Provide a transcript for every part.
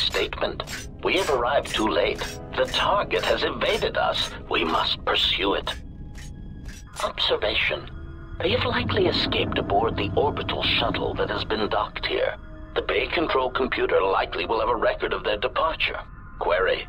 statement. We have arrived too late. The target has evaded us. We must pursue it. Observation. They have likely escaped aboard the orbital shuttle that has been docked here. The bay control computer likely will have a record of their departure. Query.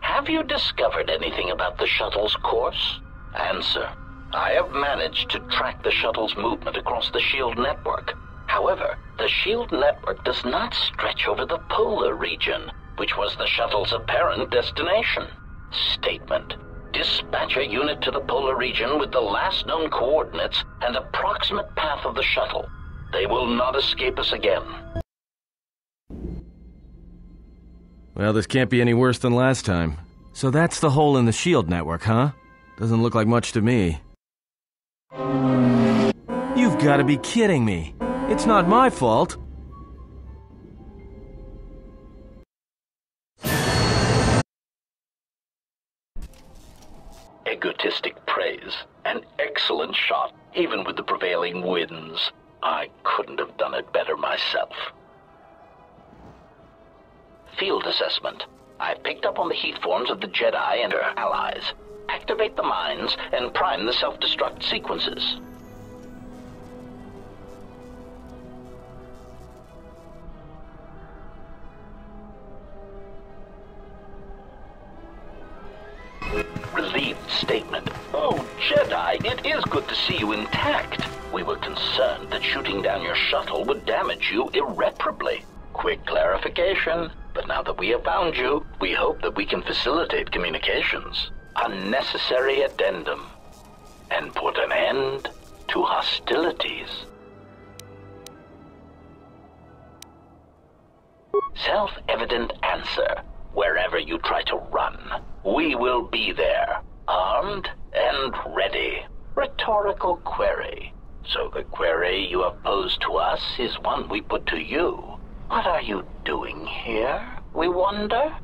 Have you discovered anything about the shuttle's course? Answer. I have managed to track the shuttle's movement across the shield network. However, the shield network does not stretch over the polar region, which was the shuttle's apparent destination. Statement. Dispatch a unit to the polar region with the last known coordinates and approximate path of the shuttle. They will not escape us again. Well, this can't be any worse than last time. So that's the hole in the shield network, huh? Doesn't look like much to me. You've got to be kidding me. It's not my fault. Egotistic praise. An excellent shot, even with the prevailing winds. I couldn't have done it better myself. Field assessment. I picked up on the heat forms of the Jedi and their allies. Activate the mines and prime the self-destruct sequences. Relieved statement. Oh, Jedi, it is good to see you intact. We were concerned that shooting down your shuttle would damage you irreparably. Quick clarification. But now that we have found you, we hope that we can facilitate communications. Unnecessary addendum. And put an end to hostilities. Self-evident answer. Wherever you try to run, we will be there, armed and ready. Rhetorical query. So the query you have posed to us is one we put to you. What are you doing here, we wonder?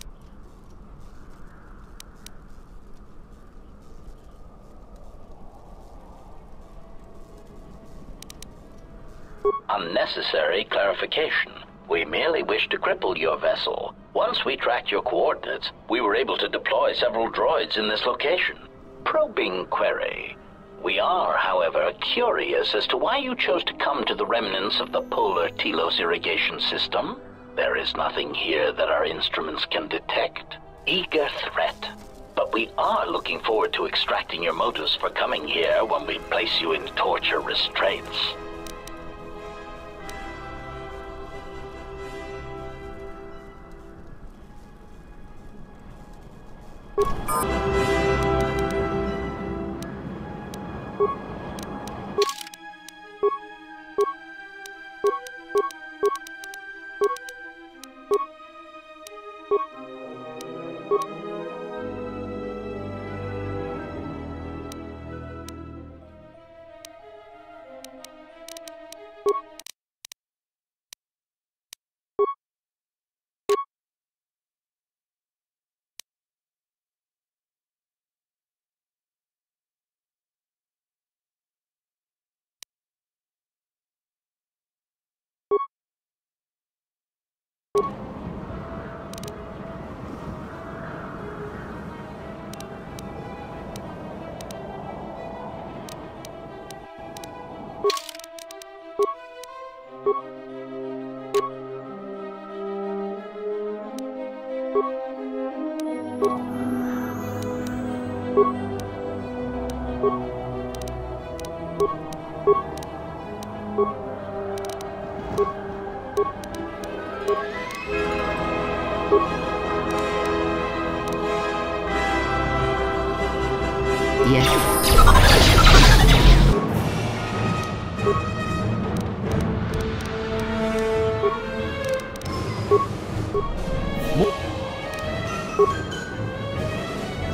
Unnecessary clarification. We merely wish to cripple your vessel. Once we tracked your coordinates, we were able to deploy several droids in this location. Probing query. We are, however, curious as to why you chose to come to the remnants of the polar Telos irrigation system. There is nothing here that our instruments can detect. Eager threat. But we are looking forward to extracting your motives for coming here when we place you in torture restraints.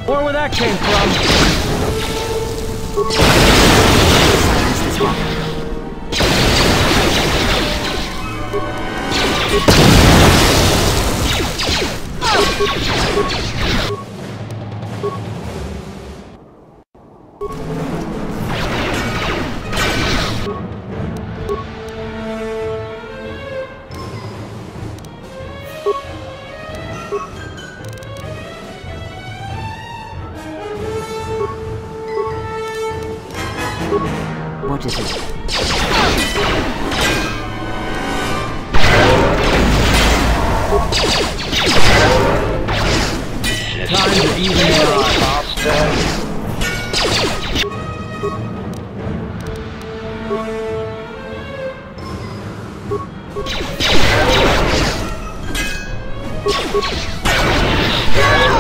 Or where that came from. Time to even it out, master.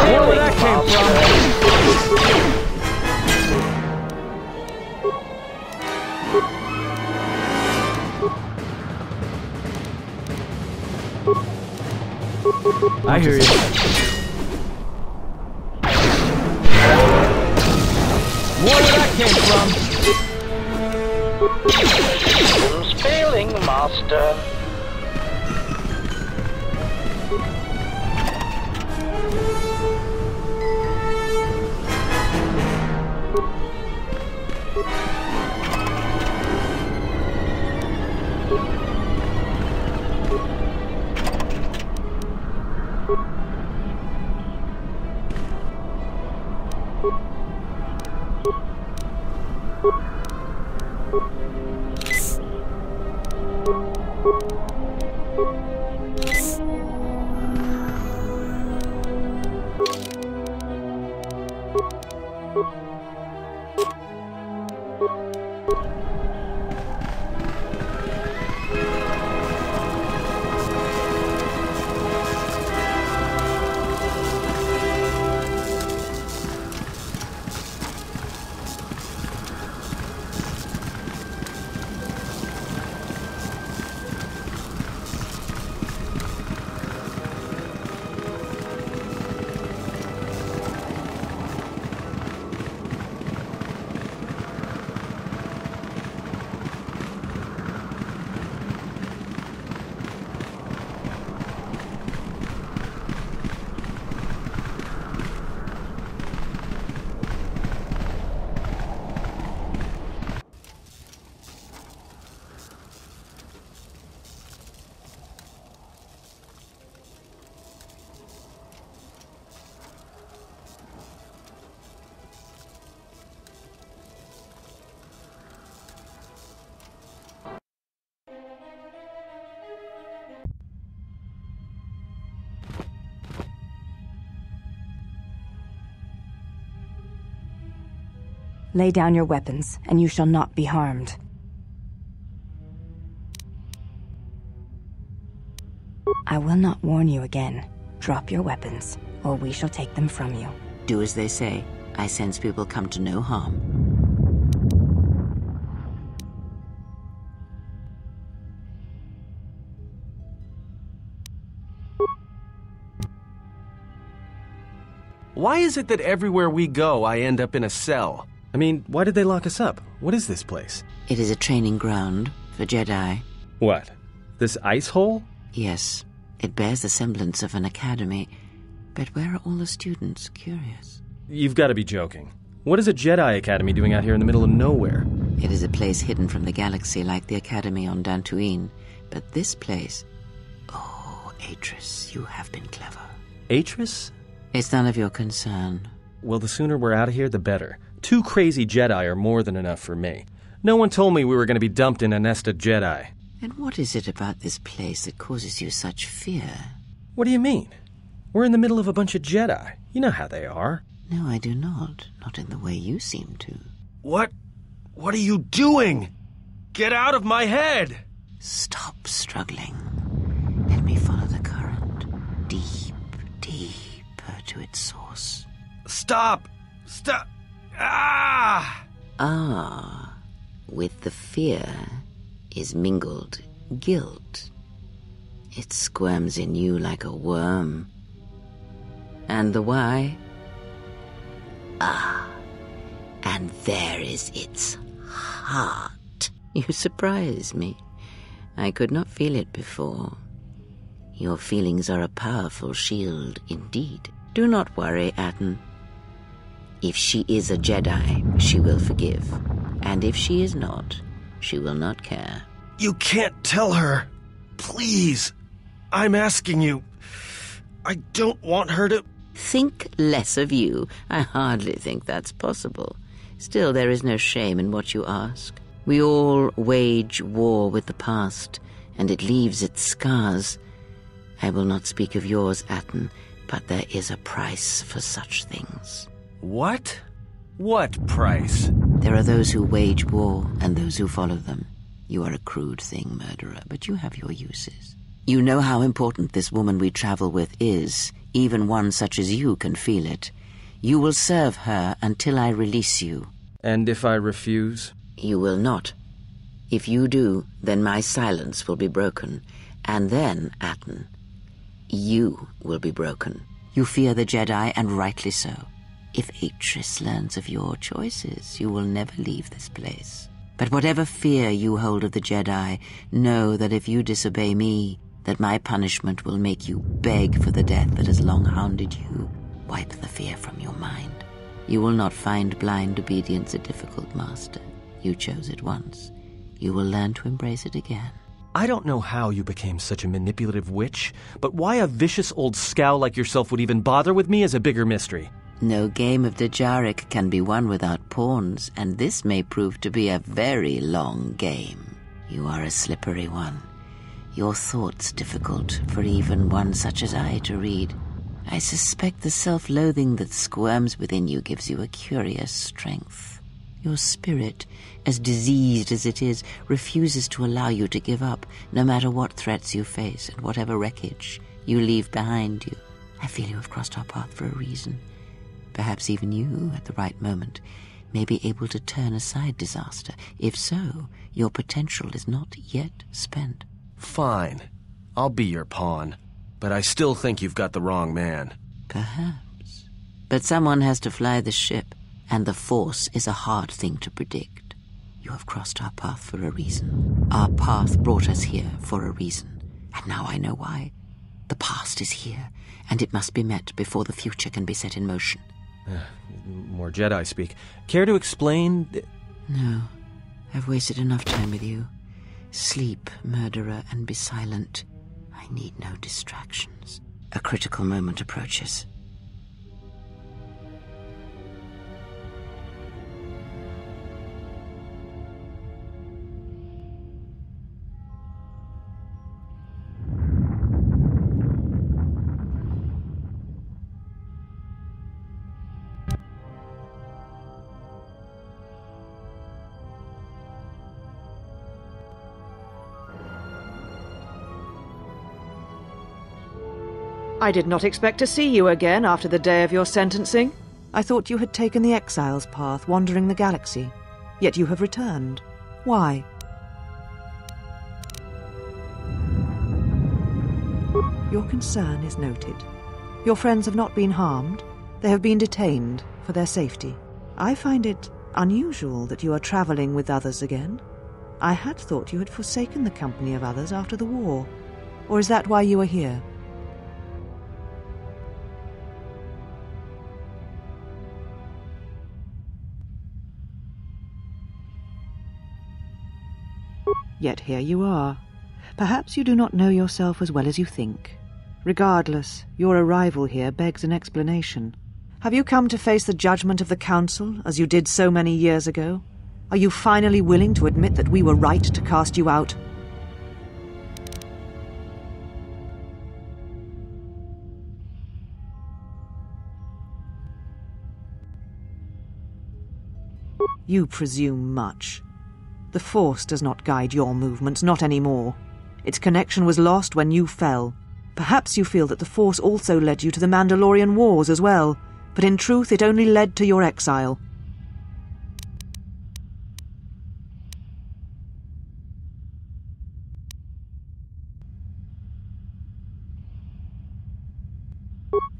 Where that came from? I hear you. Where that came from? Systems failing, master. Lay down your weapons, and you shall not be harmed. I will not warn you again. Drop your weapons, or we shall take them from you. Do as they say. I sense we will come to no harm. Why is it that everywhere we go, I end up in a cell? I mean, why did they lock us up? What is this place? It is a training ground for Jedi. What? This ice hole? Yes, it bears the semblance of an academy. But where are all the students? Curious. You've got to be joking. What is a Jedi Academy doing out here in the middle of nowhere? It is a place hidden from the galaxy like the academy on Dantooine. But this place... Oh, Atris, you have been clever. Atris? It's none of your concern. Well, the sooner we're out of here, the better. 2 crazy Jedi are more than enough for me. No one told me we were going to be dumped in a nest of Jedi. And what is it about this place that causes you such fear? What do you mean? We're in the middle of a bunch of Jedi. You know how they are. No, I do not. Not in the way you seem to. What? What are you doing? Get out of my head! Stop struggling. Let me follow the current. Deeper to its source. Stop! Stop! Ah! Ah, with the fear is mingled guilt. It squirms in you like a worm. And the why? Ah, and there is its heart. You surprise me. I could not feel it before. Your feelings are a powerful shield indeed. Do not worry, Atten. If she is a Jedi, she will forgive. And if she is not, she will not care. You can't tell her. Please. I'm asking you. I don't want her to... Think less of you. I hardly think that's possible. Still, there is no shame in what you ask. We all wage war with the past, and it leaves its scars. I will not speak of yours, Atten, but there is a price for such things. What? What price? There are those who wage war and those who follow them. You are a crude thing, murderer, but you have your uses. You know how important this woman we travel with is. Even one such as you can feel it. You will serve her until I release you. And if I refuse? You will not. If you do, then my silence will be broken. And then, Atten, you will be broken. You fear the Jedi, and rightly so. If Atris learns of your choices, you will never leave this place. But whatever fear you hold of the Jedi, know that if you disobey me, that my punishment will make you beg for the death that has long hounded you. Wipe the fear from your mind. You will not find blind obedience a difficult master. You chose it once. You will learn to embrace it again. I don't know how you became such a manipulative witch, but why a vicious old scow like yourself would even bother with me is a bigger mystery. No game of Djarik can be won without pawns, and this may prove to be a very long game. You are a slippery one. Your thoughts difficult for even one such as I to read. I suspect the self-loathing that squirms within you gives you a curious strength. Your spirit, as diseased as it is, refuses to allow you to give up, no matter what threats you face and whatever wreckage you leave behind you. I feel you have crossed our path for a reason. Perhaps even you, at the right moment, may be able to turn aside disaster. If so, your potential is not yet spent. Fine. I'll be your pawn. But I still think you've got the wrong man. Perhaps. But someone has to fly the ship, and the Force is a hard thing to predict. You have crossed our path for a reason. Our path brought us here for a reason. And now I know why. The past is here, and it must be met before the future can be set in motion. More Jedi speak. Care to explain? No. I've wasted enough time with you. Sleep, murderer, and be silent. I need no distractions. A critical moment approaches. I did not expect to see you again after the day of your sentencing. I thought you had taken the exile's path, wandering the galaxy. Yet you have returned. Why? Your concern is noted. Your friends have not been harmed. They have been detained for their safety. I find it unusual that you are traveling with others again. I had thought you had forsaken the company of others after the war. Or is that why you are here? Yet here you are. Perhaps you do not know yourself as well as you think. Regardless, your arrival here begs an explanation. Have you come to face the judgment of the Council, as you did so many years ago? Are you finally willing to admit that we were right to cast you out? You presume much. The Force does not guide your movements, not anymore. Its connection was lost when you fell. Perhaps you feel that the Force also led you to the Mandalorian Wars as well, but in truth it only led to your exile.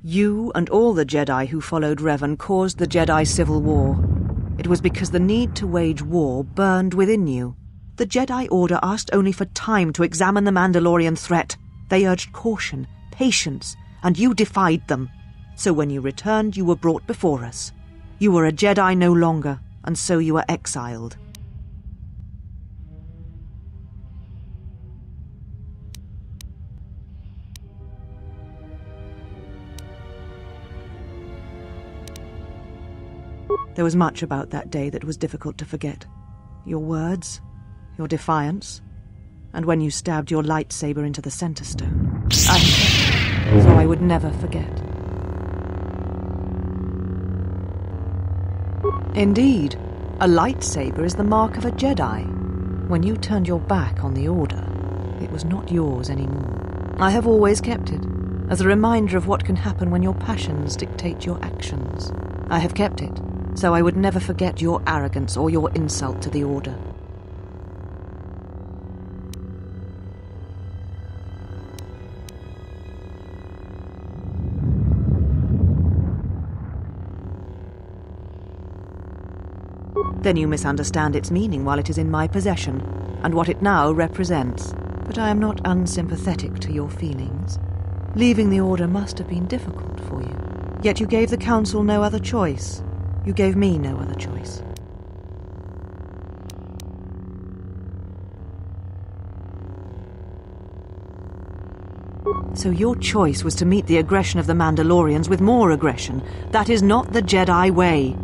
You and all the Jedi who followed Revan caused the Jedi Civil War. It was because the need to wage war burned within you. The Jedi Order asked only for time to examine the Mandalorian threat. They urged caution, patience, and you defied them. So when you returned, you were brought before us. You were a Jedi no longer, and so you were exiled. There was much about that day that was difficult to forget. your words, your defiance, and when you stabbed your lightsaber into the center stone. I kept it, so I would never forget. Indeed, a lightsaber is the mark of a Jedi. When you turned your back on the Order, it was not yours anymore. I have always kept it, as a reminder of what can happen when your passions dictate your actions. I have kept it, so I would never forget your arrogance or your insult to the Order. Then you misunderstand its meaning while it is in my possession, and what it now represents. But I am not unsympathetic to your feelings. Leaving the Order must have been difficult for you. Yet you gave the Council no other choice. You gave me no other choice. So your choice was to meet the aggression of the Mandalorians with more aggression. That is not the Jedi way.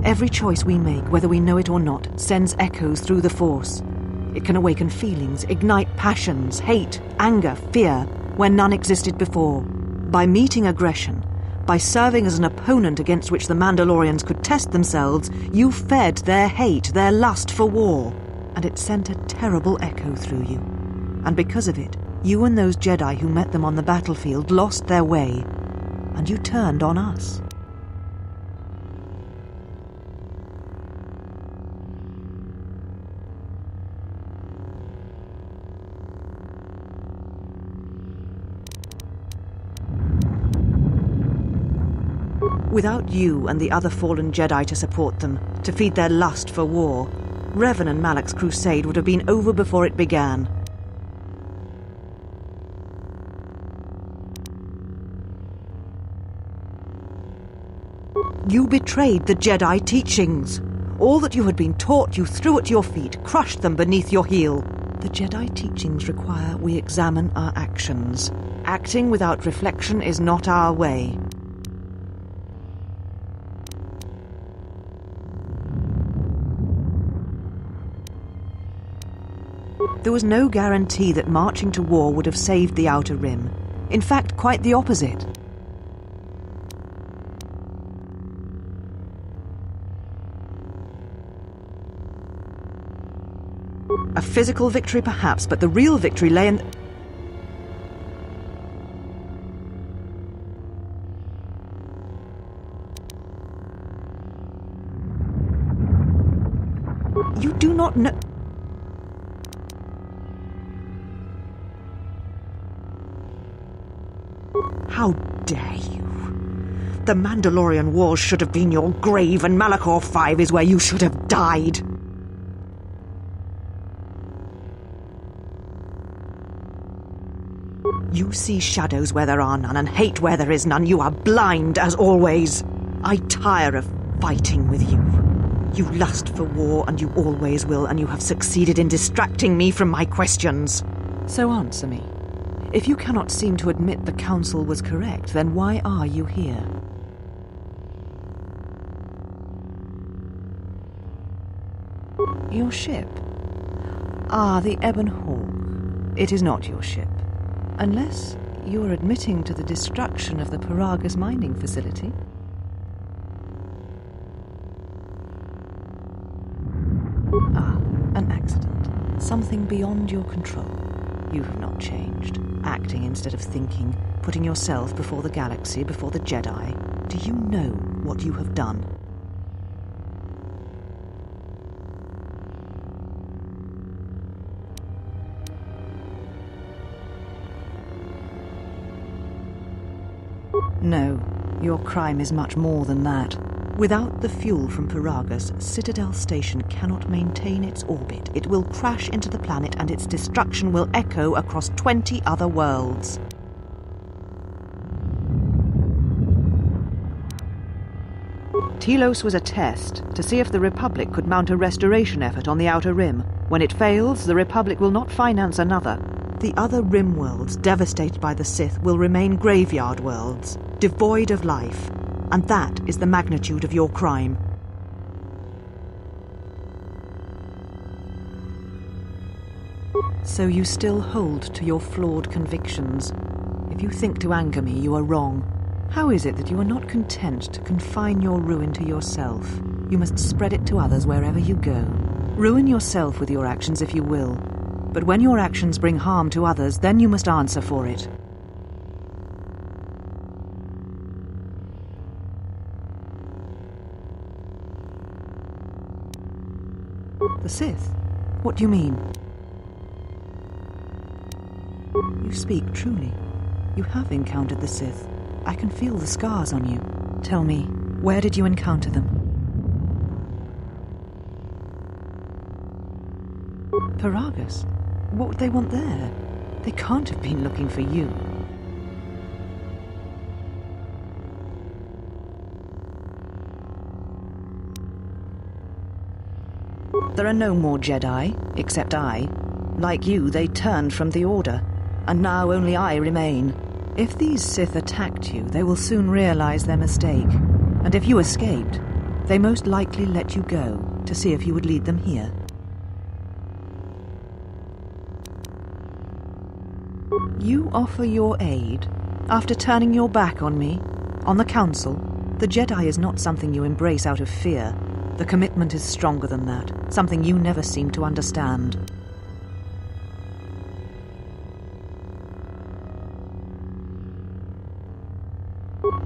Every choice we make, whether we know it or not, sends echoes through the Force. It can awaken feelings, ignite passions, hate, anger, fear, where none existed before. By meeting aggression, by serving as an opponent against which the Mandalorians could test themselves, you fed their hate, their lust for war, and it sent a terrible echo through you. And because of it, you and those Jedi who met them on the battlefield lost their way, and you turned on us. Without you and the other fallen Jedi to support them, to feed their lust for war, Revan and Malak's crusade would have been over before it began. You betrayed the Jedi teachings. All that you had been taught you threw at your feet, crushed them beneath your heel. The Jedi teachings require we examine our actions. Acting without reflection is not our way. There was no guarantee that marching to war would have saved the Outer Rim. In fact, quite the opposite. A physical victory perhaps, but the real victory lay in... You do not know... How dare you? The Mandalorian Wars should have been your grave, and Malachor 5 is where you should have died. You see shadows where there are none, and hate where there is none. You are blind, as always. I tire of fighting with you. You lust for war, and you always will, and you have succeeded in distracting me from my questions. So answer me. If you cannot seem to admit the Council was correct, then why are you here? Your ship? Ah, the Ebon Hawk. It is not your ship. Unless you are admitting to the destruction of the Paragus mining facility. Ah, an accident. Something beyond your control. You have not changed. Acting instead of thinking, putting yourself before the galaxy, before the Jedi. Do you know what you have done? No, your crime is much more than that. Without the fuel from Paragus, Citadel Station cannot maintain its orbit. It will crash into the planet and its destruction will echo across 20 other worlds. Telos was a test to see if the Republic could mount a restoration effort on the Outer Rim. When it fails, the Republic will not finance another. The other Rim worlds devastated by the Sith will remain graveyard worlds, devoid of life, and that is the magnitude of your crime. So you still hold to your flawed convictions. If you think to anger me, you are wrong. How is it that you are not content to confine your ruin to yourself? You must spread it to others wherever you go. Ruin yourself with your actions if you will, but when your actions bring harm to others, then you must answer for it. The Sith? What do you mean? You speak truly. You have encountered the Sith. I can feel the scars on you. Tell me, where did you encounter them? Paragus? What would they want there? They can't have been looking for you. There are no more Jedi, except I. Like you, they turned from the Order, and now only I remain. If these Sith attacked you, they will soon realize their mistake. And if you escaped, they most likely let you go to see if you would lead them here. You offer your aid after turning your back on me, on the Council. The Jedi is not something you embrace out of fear. The commitment is stronger than that, something you never seem to understand.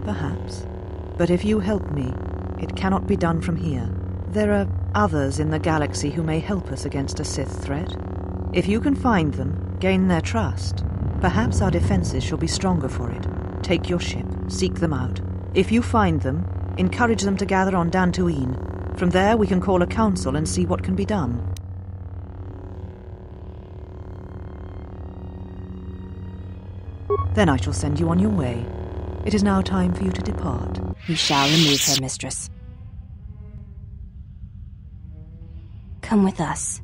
Perhaps. But if you help me, it cannot be done from here. There are others in the galaxy who may help us against a Sith threat. If you can find them, gain their trust, perhaps our defenses shall be stronger for it. Take your ship, seek them out. If you find them, encourage them to gather on Dantooine. From there we can call a council and see what can be done. Then I shall send you on your way. It is now time for you to depart. We shall remove her, mistress. Come with us.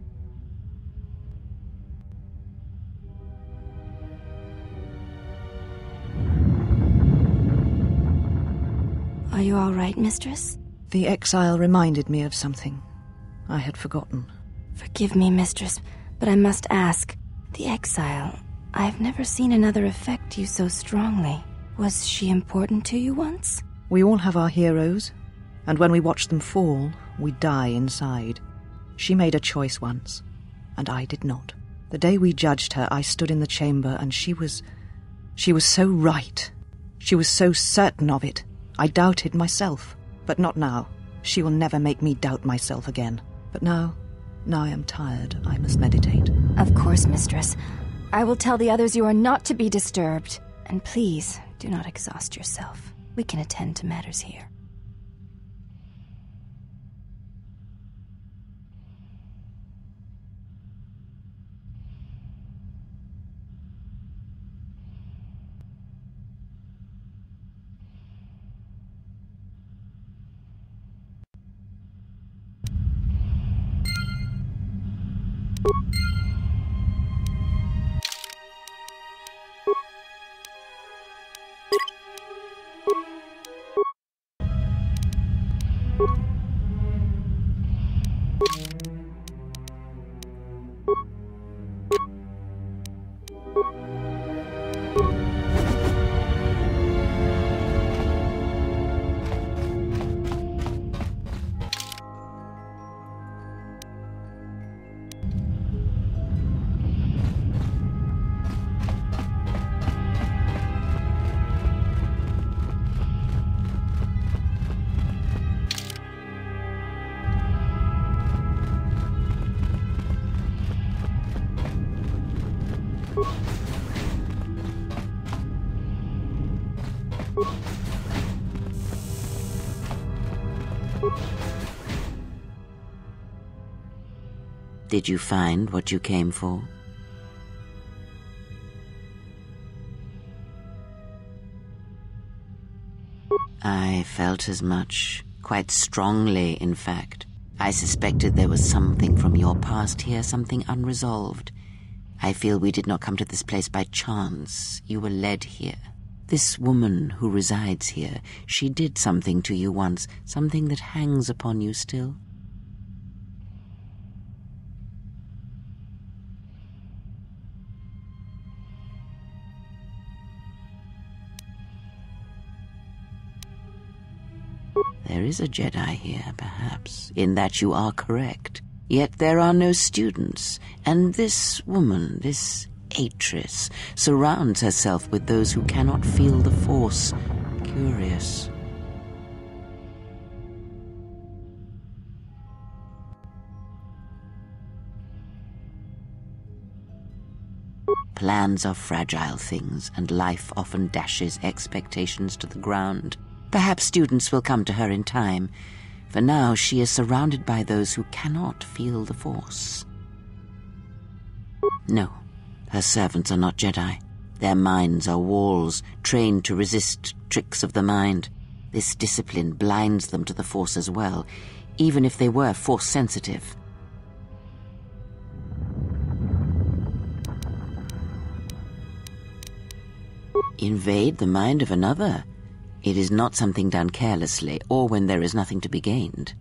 Are you all right, mistress? The exile reminded me of something I had forgotten. Forgive me, mistress, but I must ask. The exile, I've never seen another affect you so strongly. Was she important to you once? We all have our heroes, and when we watch them fall, we die inside. She made a choice once, and I did not. The day we judged her, I stood in the chamber, and she was so right. She was so certain of it. I doubted myself, but not now. She will never make me doubt myself again. But now I am tired. I must meditate. Of course, mistress. I will tell the others you are not to be disturbed. And please, do not exhaust yourself. We can attend to matters here. Did you find what you came for? I felt as much, quite strongly, in fact. I suspected there was something from your past here, something unresolved. I feel we did not come to this place by chance. You were led here. This woman who resides here, she did something to you once, something that hangs upon you still. There is a Jedi here, perhaps, in that you are correct. Yet there are no students, and this woman, this Atris, surrounds herself with those who cannot feel the Force. Curious. Plans are fragile things, and life often dashes expectations to the ground. Perhaps students will come to her in time. For now, she is surrounded by those who cannot feel the Force. No, her servants are not Jedi. Their minds are walls, trained to resist tricks of the mind. This discipline blinds them to the Force as well, even if they were Force-sensitive. Invade the mind of another? It is not something done carelessly, or when there is nothing to be gained.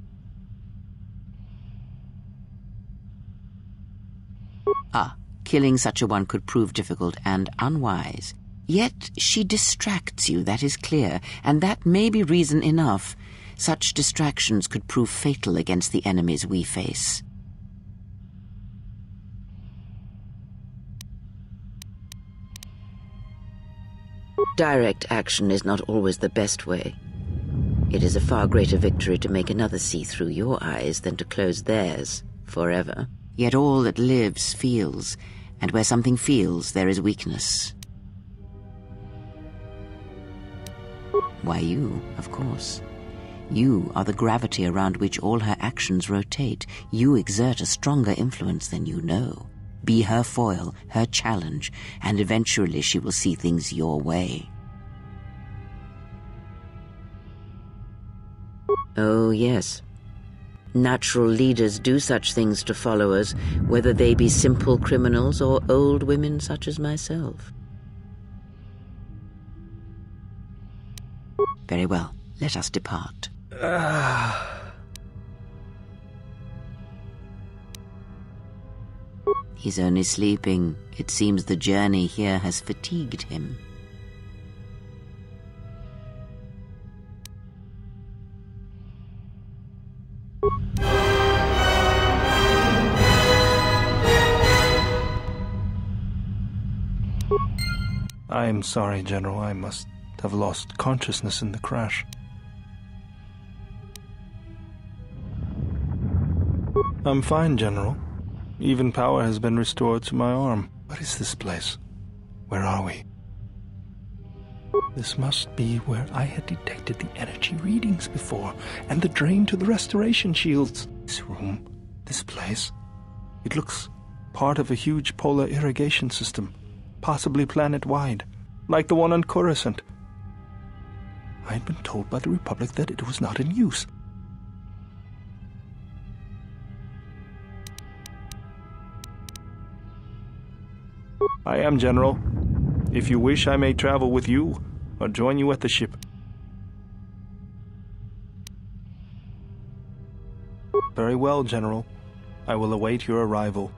Killing such a one could prove difficult and unwise. Yet she distracts you, that is clear, and that may be reason enough. Such distractions could prove fatal against the enemies we face. Direct action is not always the best way. It is a far greater victory to make another see through your eyes than to close theirs forever. Yet all that lives feels, and where something feels, there is weakness. Why you, of course. You are the gravity around which all her actions rotate. You exert a stronger influence than you know. Be her foil, her challenge, and eventually she will see things your way. Oh, yes. Natural leaders do such things to followers, whether they be simple criminals or old women such as myself. Very well, let us depart. He's only sleeping. It seems the journey here has fatigued him. I'm sorry, General. I must have lost consciousness in the crash. I'm fine, General. Even power has been restored to my arm. What is this place? Where are we? This must be where I had detected the energy readings before, and the drain to the restoration shields. This room, this place, it looks part of a huge polar irrigation system, possibly planet-wide, like the one on Coruscant. I had been told by the Republic that it was not in use. I am, General. If you wish, I may travel with you, or join you at the ship. Very well, General. I will await your arrival.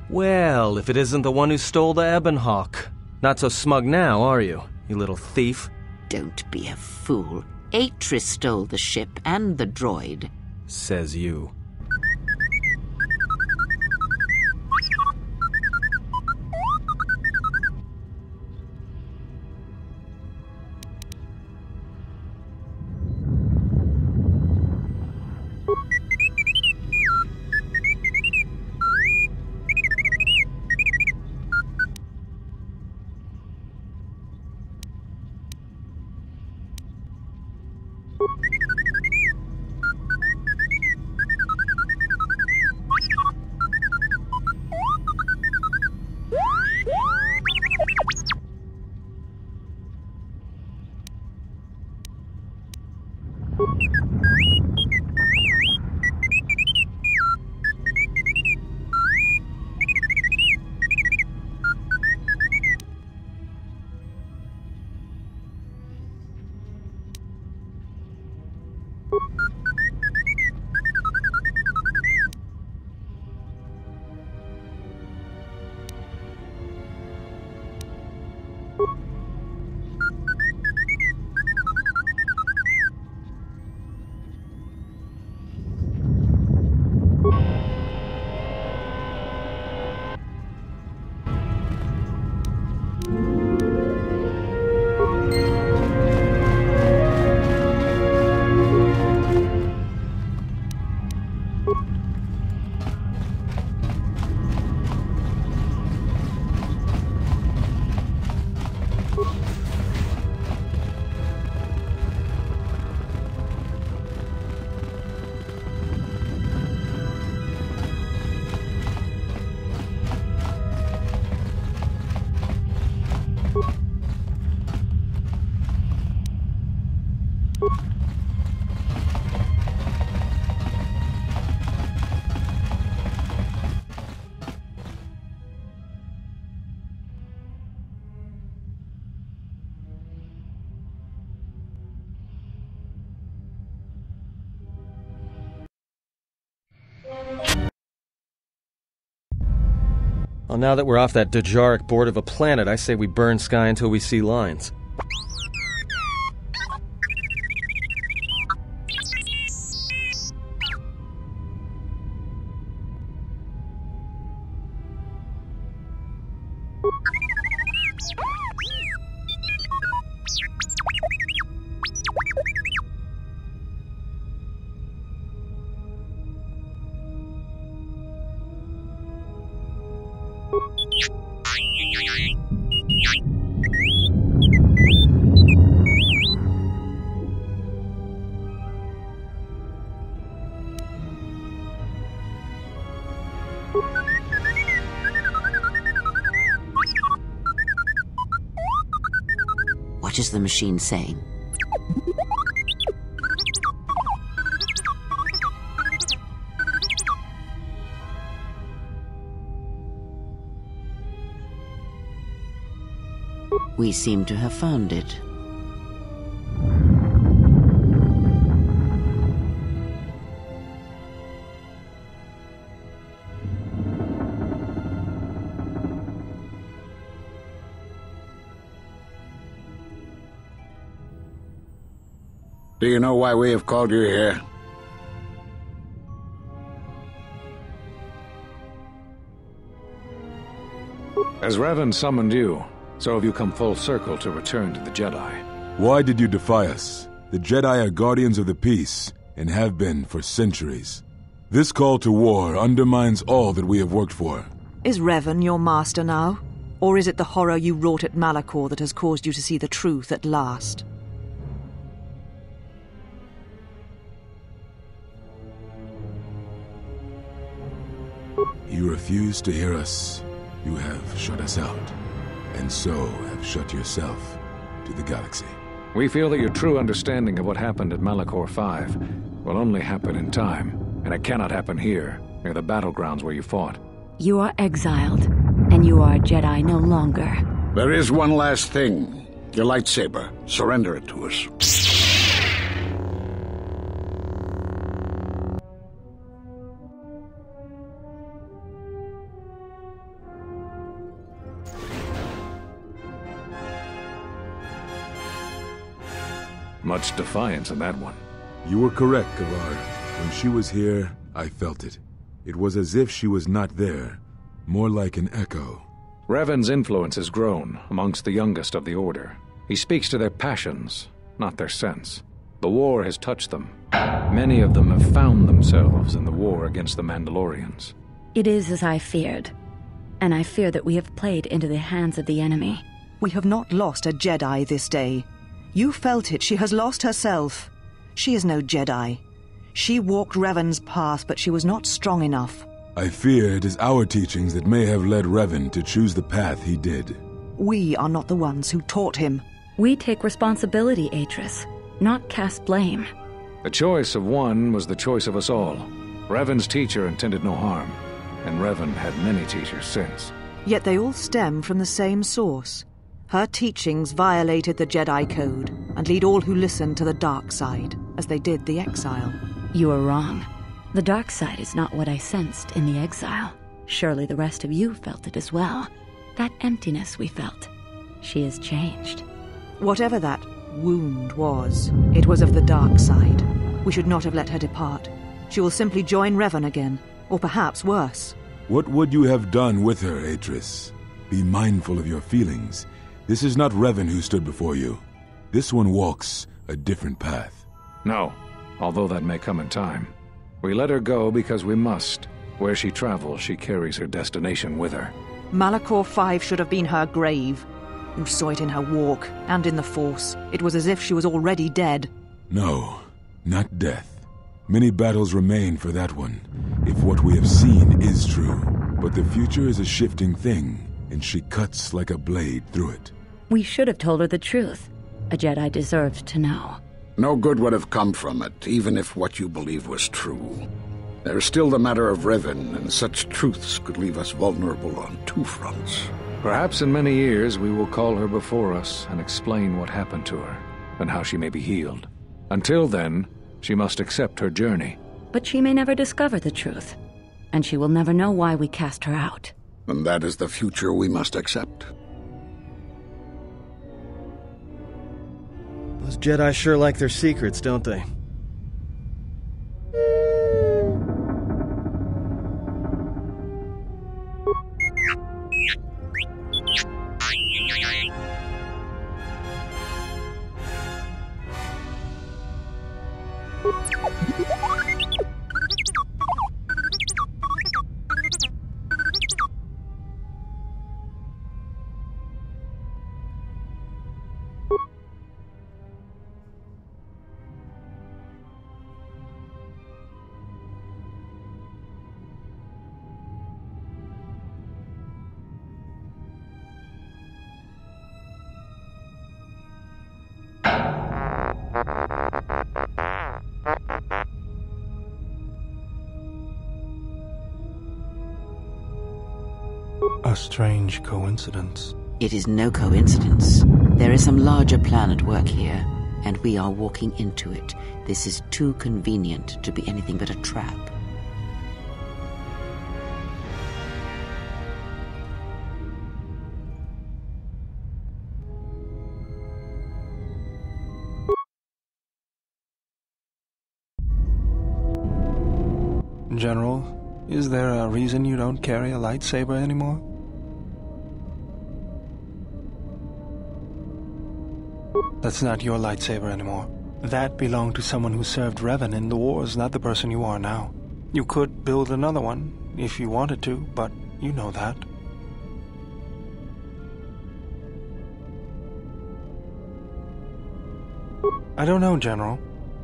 Well, if it isn't the one who stole the Ebonhawk. Not so smug now, are you little thief? Don't be a fool. Atris stole the ship and the droid. Says you. Well, now that we're off that Dejaric board of a planet, I say we burn sky until we see lines. What is the machine saying? We seem to have found it. Do you know why we have called you here? As Revan summoned you, so have you come full circle to return to the Jedi. Why did you defy us? The Jedi are guardians of the peace, and have been for centuries. This call to war undermines all that we have worked for. Is Revan your master now? Or is it the horror you wrought at Malachor that has caused you to see the truth at last? You refuse to hear us. You have shut us out, and so have shut yourself to the galaxy. We feel that your true understanding of what happened at Malachor 5 will only happen in time, and it cannot happen here, near the battlegrounds where you fought. You are exiled, and you are a Jedi no longer. There is one last thing. Your lightsaber. Surrender it to us. Much defiance in that one. You were correct, Kavar. When she was here, I felt it. It was as if she was not there, more like an echo. Revan's influence has grown amongst the youngest of the Order. He speaks to their passions, not their sense. The war has touched them. Many of them have found themselves in the war against the Mandalorians. It is as I feared, and I fear that we have played into the hands of the enemy. We have not lost a Jedi this day. You felt it. She has lost herself. She is no Jedi. She walked Revan's path, but she was not strong enough. I fear it is our teachings that may have led Revan to choose the path he did. We are not the ones who taught him. We take responsibility, Atris, not cast blame. The choice of one was the choice of us all. Revan's teacher intended no harm, and Revan had many teachers since. Yet they all stem from the same source. Her teachings violated the Jedi Code and lead all who listen to the dark side, as they did the exile. You are wrong. The dark side is not what I sensed in the exile. Surely the rest of you felt it as well. That emptiness we felt. She has changed. Whatever that wound was, it was of the dark side. We should not have let her depart. She will simply join Revan again, or perhaps worse. What would you have done with her, Atris? Be mindful of your feelings. This is not Revan who stood before you. This one walks a different path. No, although that may come in time. We let her go because we must. Where she travels, she carries her destination with her. Malachor 5 should have been her grave. You saw it in her walk, and in the Force. It was as if she was already dead. No, not death. Many battles remain for that one, if what we have seen is true. But the future is a shifting thing, and she cuts like a blade through it. We should have told her the truth. A Jedi deserved to know. No good would have come from it, even if what you believe was true. There's still the matter of Revan, and such truths could leave us vulnerable on two fronts. Perhaps in many years we will call her before us and explain what happened to her, and how she may be healed. Until then, she must accept her journey. But she may never discover the truth, and she will never know why we cast her out. And that is the future we must accept. Those Jedi sure like their secrets, don't they? A strange coincidence. It is no coincidence. There is some larger plan at work here, and we are walking into it. This is too convenient to be anything but a trap. General, is there a reason you don't carry a lightsaber anymore? That's not your lightsaber anymore. That belonged to someone who served Revan in the wars, not the person you are now. You could build another one, if you wanted to, but you know that. I don't know, General,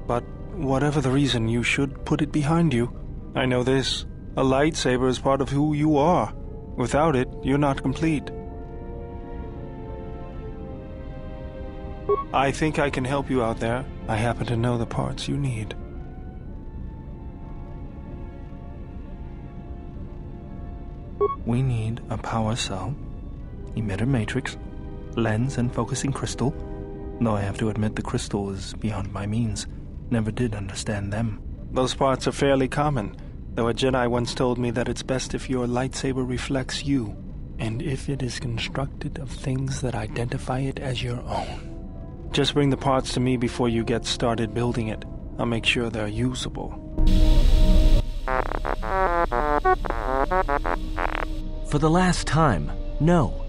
but whatever the reason, you should put it behind you. I know this. A lightsaber is part of who you are. Without it, you're not complete. I think I can help you out there. I happen to know the parts you need. We need a power cell, emitter matrix, lens and focusing crystal, though I have to admit the crystal is beyond my means. Never did understand them. Those parts are fairly common, though a Jedi once told me that it's best if your lightsaber reflects you, and if it is constructed of things that identify it as your own. Just bring the parts to me before you get started building it. I'll make sure they're usable. For the last time, no.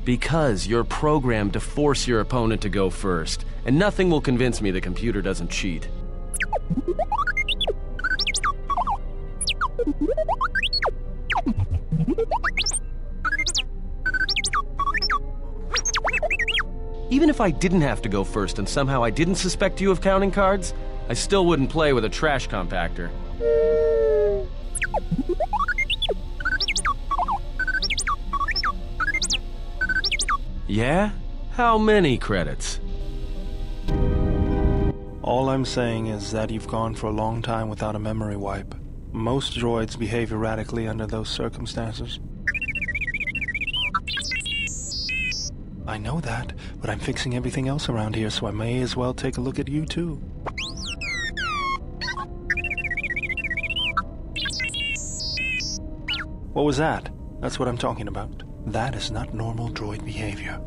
Because you're programmed to force your opponent to go first, and nothing will convince me the computer doesn't cheat. Even if I didn't have to go first and somehow I didn't suspect you of counting cards, I still wouldn't play with a trash compactor. Yeah? How many credits? All I'm saying is that you've gone for a long time without a memory wipe. Most droids behave erratically under those circumstances. I know that, but I'm fixing everything else around here, so I may as well take a look at you too. What was that? That's what I'm talking about. That is not normal droid behavior.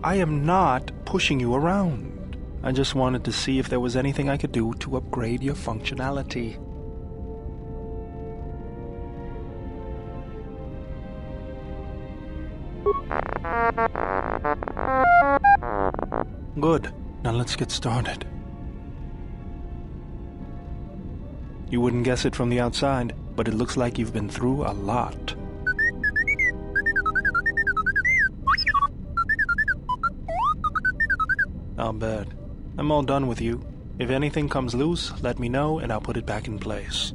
I am not pushing you around. I just wanted to see if there was anything I could do to upgrade your functionality. Good. Now let's get started. You wouldn't guess it from the outside, but it looks like you've been through a lot. I'll bet. I'm all done with you. If anything comes loose, let me know and I'll put it back in place.